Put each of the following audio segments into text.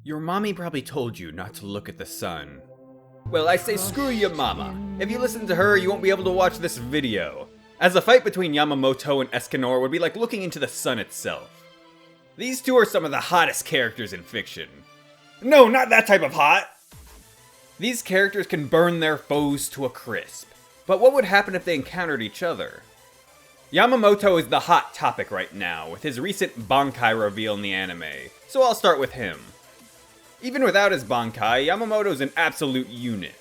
Your mommy probably told you not to look at the sun. Well, I say screw your mama. If you listen to her, you won't be able to watch this video, as a fight between Yamamoto and Escanor would be like looking into the sun itself. These two are some of the hottest characters in fiction. No, not that type of hot! These characters can burn their foes to a crisp, but what would happen if they encountered each other? Yamamoto is the hot topic right now, with his recent Bankai reveal in the anime, so I'll start with him. Even without his Bankai, Yamamoto's an absolute unit.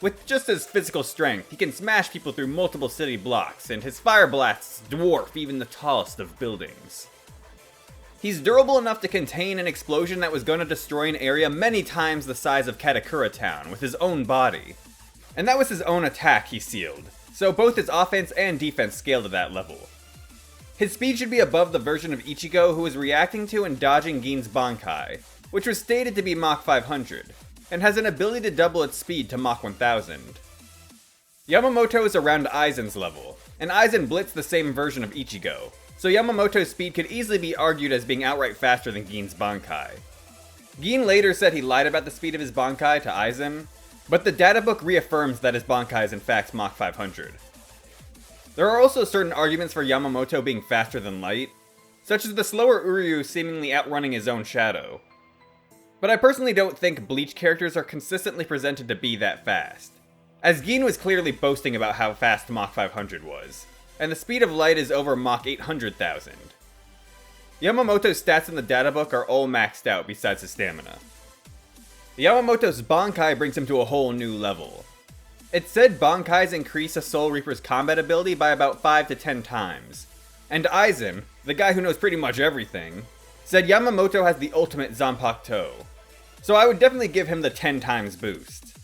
With just his physical strength, he can smash people through multiple city blocks, and his fire blasts dwarf even the tallest of buildings. He's durable enough to contain an explosion that was going to destroy an area many times the size of Katakura Town with his own body. And that was his own attack he sealed, so both his offense and defense scale to that level. His speed should be above the version of Ichigo who was reacting to and dodging Gin's Bankai, which was stated to be Mach 500, and has an ability to double its speed to Mach 1000. Yamamoto is around Aizen's level, and Aizen blitzed the same version of Ichigo, so Yamamoto's speed could easily be argued as being outright faster than Gin's Bankai. Gin later said he lied about the speed of his Bankai to Aizen, but the databook reaffirms that his Bankai is in fact Mach 500. There are also certain arguments for Yamamoto being faster than light, such as the slower Uryu seemingly outrunning his own shadow. But I personally don't think Bleach characters are consistently presented to be that fast, as Gin was clearly boasting about how fast Mach 500 was, and the speed of light is over Mach 800,000. Yamamoto's stats in the databook are all maxed out besides his stamina. Yamamoto's Bankai brings him to a whole new level. It's said Bankais increase a Soul Reaper's combat ability by about 5 to 10 times, and Aizen, the guy who knows pretty much everything, said Yamamoto has the ultimate Zanpakuto, so I would definitely give him the 10 times boost.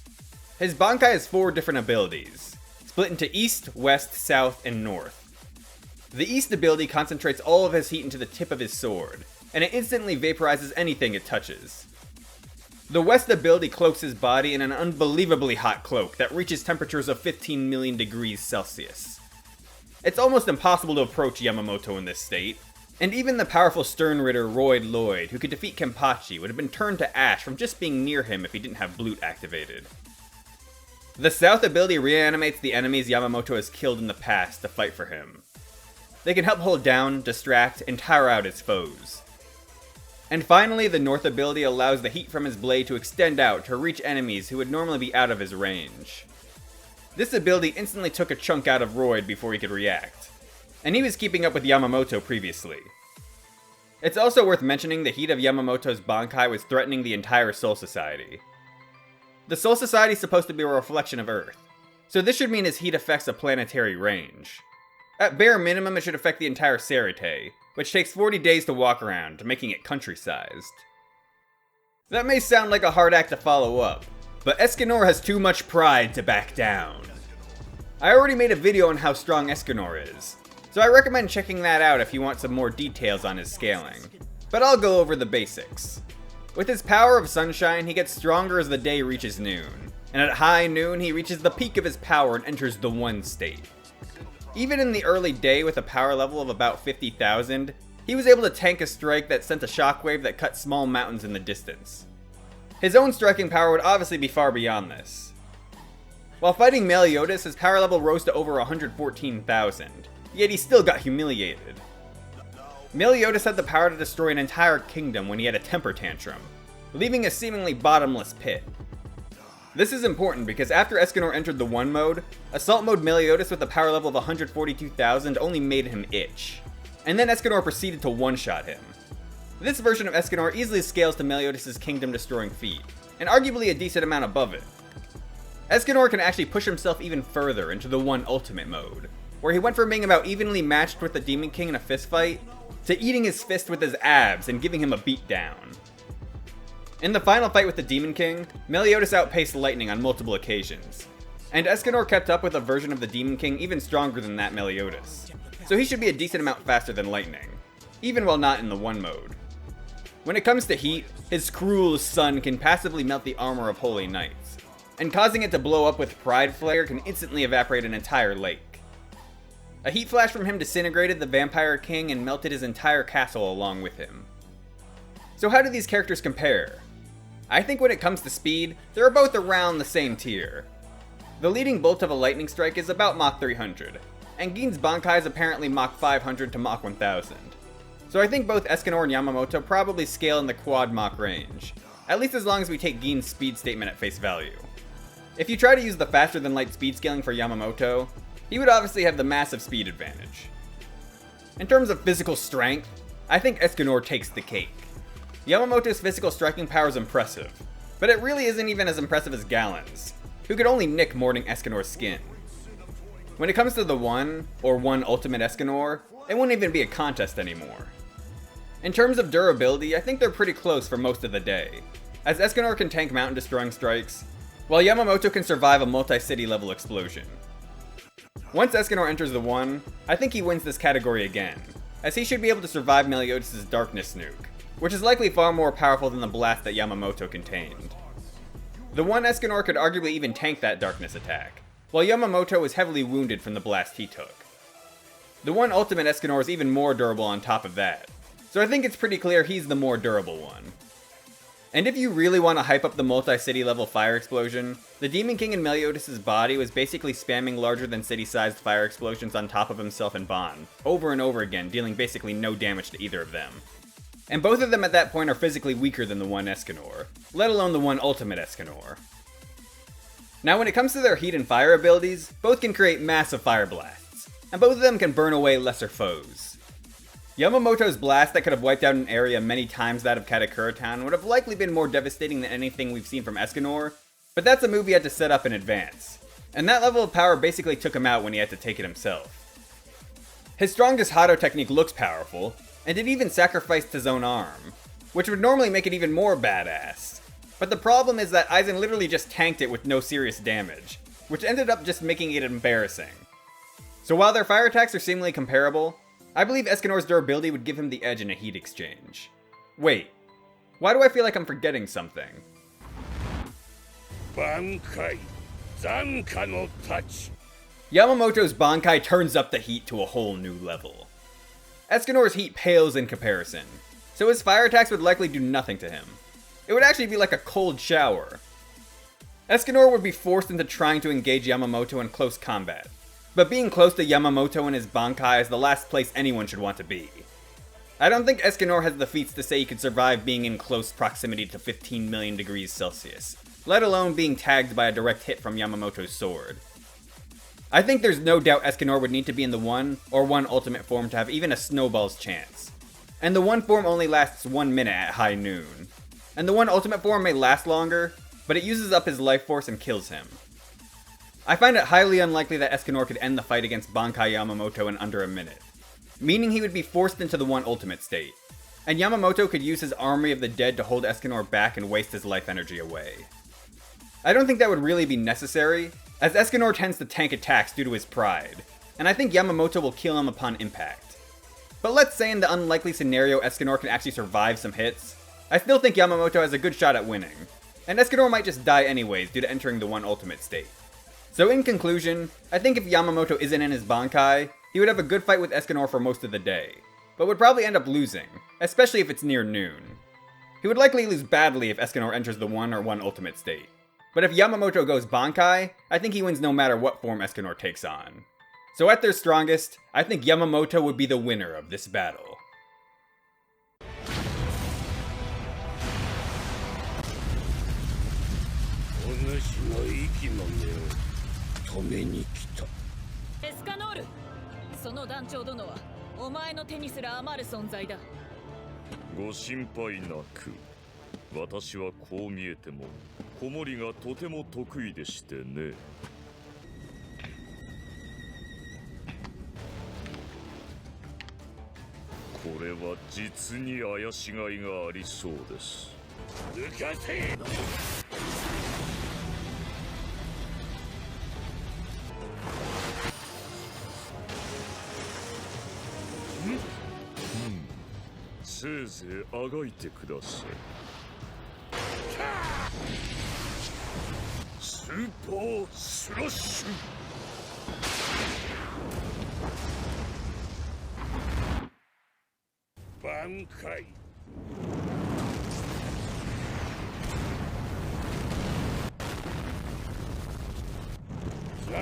His Bankai has 4 different abilities, split into East, West, South, and North. The East ability concentrates all of his heat into the tip of his sword, and it instantly vaporizes anything it touches. The West ability cloaks his body in an unbelievably hot cloak that reaches temperatures of 15 million degrees Celsius. It's almost impossible to approach Yamamoto in this state, and even the powerful Stern Ritter Royd Lloyd, who could defeat Kenpachi, would have been turned to ash from just being near him if he didn't have Blute activated. The South ability reanimates the enemies Yamamoto has killed in the past to fight for him. They can help hold down, distract, and tire out his foes. And finally, the North ability allows the heat from his blade to extend out to reach enemies who would normally be out of his range. This ability instantly took a chunk out of Royd before he could react, and he was keeping up with Yamamoto previously. It's also worth mentioning the heat of Yamamoto's Bankai was threatening the entire Soul Society. The Soul Society is supposed to be a reflection of Earth, so this should mean his heat affects a planetary range. At bare minimum, it should affect the entire Serite, which takes 40 days to walk around, making it country-sized. That may sound like a hard act to follow up, but Escanor has too much pride to back down. I already made a video on how strong Escanor is, so I recommend checking that out if you want some more details on his scaling, but I'll go over the basics. With his power of sunshine, he gets stronger as the day reaches noon, and at high noon he reaches the peak of his power and enters the One state. Even in the early day with a power level of about 50,000, he was able to tank a strike that sent a shockwave that cut small mountains in the distance. His own striking power would obviously be far beyond this. While fighting Meliodas, his power level rose to over 114,000, yet he still got humiliated. Meliodas had the power to destroy an entire kingdom when he had a temper tantrum, leaving a seemingly bottomless pit. This is important because after Escanor entered the One mode, Assault Mode Meliodas with a power level of 142,000 only made him itch, and then Escanor proceeded to one-shot him. This version of Escanor easily scales to Meliodas' kingdom-destroying feat, and arguably a decent amount above it. Escanor can actually push himself even further into the One Ultimate mode, where he went from being about evenly matched with the Demon King in a fistfight, to eating his fist with his abs and giving him a beatdown. In the final fight with the Demon King, Meliodas outpaced Lightning on multiple occasions, and Escanor kept up with a version of the Demon King even stronger than that Meliodas, so he should be a decent amount faster than Lightning, even while not in the One mode. When it comes to heat, his cruel sun can passively melt the armor of Holy Knights, and causing it to blow up with Pride Flare can instantly evaporate an entire lake. A heat flash from him disintegrated the Vampire King and melted his entire castle along with him. So how do these characters compare? I think when it comes to speed, they're both around the same tier. The leading bolt of a lightning strike is about Mach 300, and Gin's Bankai is apparently Mach 500 to Mach 1000. So I think both Escanor and Yamamoto probably scale in the quad Mach range, at least as long as we take Gin's speed statement at face value. If you try to use the faster than light speed scaling for Yamamoto, he would obviously have the massive speed advantage. In terms of physical strength, I think Escanor takes the cake. Yamamoto's physical striking power is impressive, but it really isn't even as impressive as Galen's, who could only nick Morning Escanor's skin. When it comes to the one Ultimate Escanor, it wouldn't even be a contest anymore. In terms of durability, I think they're pretty close for most of the day, as Escanor can tank mountain destroying strikes, while Yamamoto can survive a multi-city level explosion. Once Escanor enters the 1, I think he wins this category again, as he should be able to survive Meliodas' Darkness Nuke, which is likely far more powerful than the blast that Yamamoto contained. The 1 Escanor could arguably even tank that Darkness attack, while Yamamoto was heavily wounded from the blast he took. The 1 Ultimate Escanor is even more durable on top of that, so I think it's pretty clear he's the more durable one. And if you really want to hype up the multi-city level fire explosion, the Demon King in Meliodas' body was basically spamming larger than city-sized fire explosions on top of himself and Ban, over and over again, dealing basically no damage to either of them. And both of them at that point are physically weaker than the 1 Escanor, let alone the 1 Ultimate Escanor. Now when it comes to their heat and fire abilities, both can create massive fire blasts, and both of them can burn away lesser foes. Yamamoto's blast that could have wiped out an area many times that of Katakura Town would have likely been more devastating than anything we've seen from Escanor, but that's a move he had to set up in advance, and that level of power basically took him out when he had to take it himself. His strongest Hado technique looks powerful, and it even sacrificed his own arm, which would normally make it even more badass. But the problem is that Aizen literally just tanked it with no serious damage, which ended up just making it embarrassing. So while their fire attacks are seemingly comparable, I believe Escanor's durability would give him the edge in a heat exchange. Wait, why do I feel like I'm forgetting something? Bankai, Zanka no touch. Yamamoto's Bankai turns up the heat to a whole new level. Escanor's heat pales in comparison, so his fire attacks would likely do nothing to him. It would actually be like a cold shower. Escanor would be forced into trying to engage Yamamoto in close combat, but being close to Yamamoto and his Bankai is the last place anyone should want to be. I don't think Escanor has the feats to say he could survive being in close proximity to 15 million degrees Celsius, let alone being tagged by a direct hit from Yamamoto's sword. I think there's no doubt Escanor would need to be in the 1 Ultimate form to have even a snowball's chance. And the 1 form only lasts 1 minute at high noon. And the 1 Ultimate form may last longer, but it uses up his life force and kills him. I find it highly unlikely that Escanor could end the fight against Bankai Yamamoto in under a minute, meaning he would be forced into the 1 Ultimate state, and Yamamoto could use his Army of the Dead to hold Escanor back and waste his life energy away. I don't think that would really be necessary, as Escanor tends to tank attacks due to his pride, and I think Yamamoto will kill him upon impact. But let's say in the unlikely scenario Escanor can actually survive some hits, I still think Yamamoto has a good shot at winning, and Escanor might just die anyways due to entering the 1 Ultimate state. So in conclusion, I think if Yamamoto isn't in his Bankai, he would have a good fight with Escanor for most of the day, but would probably end up losing, especially if it's near noon. He would likely lose badly if Escanor enters the 1 Ultimate state. But if Yamamoto goes Bankai, I think he wins no matter what form Escanor takes on. So at their strongest, I think Yamamoto would be the winner of this battle. Escanor! その団長殿はお前の手にすら余る存在だ。ご心配なく。私はこう見えても子守がとても得意でしてね。これは実に怪しがいがありそうです。抜かせ！せいぜいあがいてください。スーパースラッシュ。Bankai.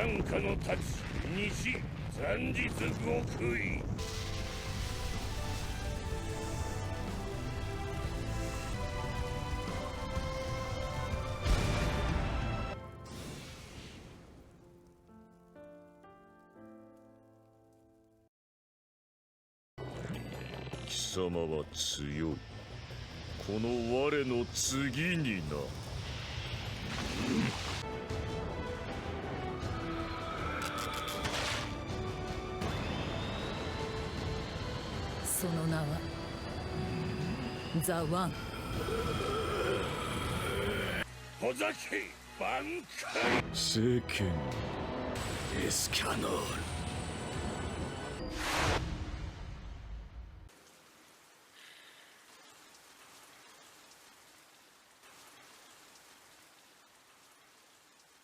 天下の太刀西残日極意。貴様は強い。この我の次にな。その名はザ・ワン。ほざけ挽回。聖剣エスカノール。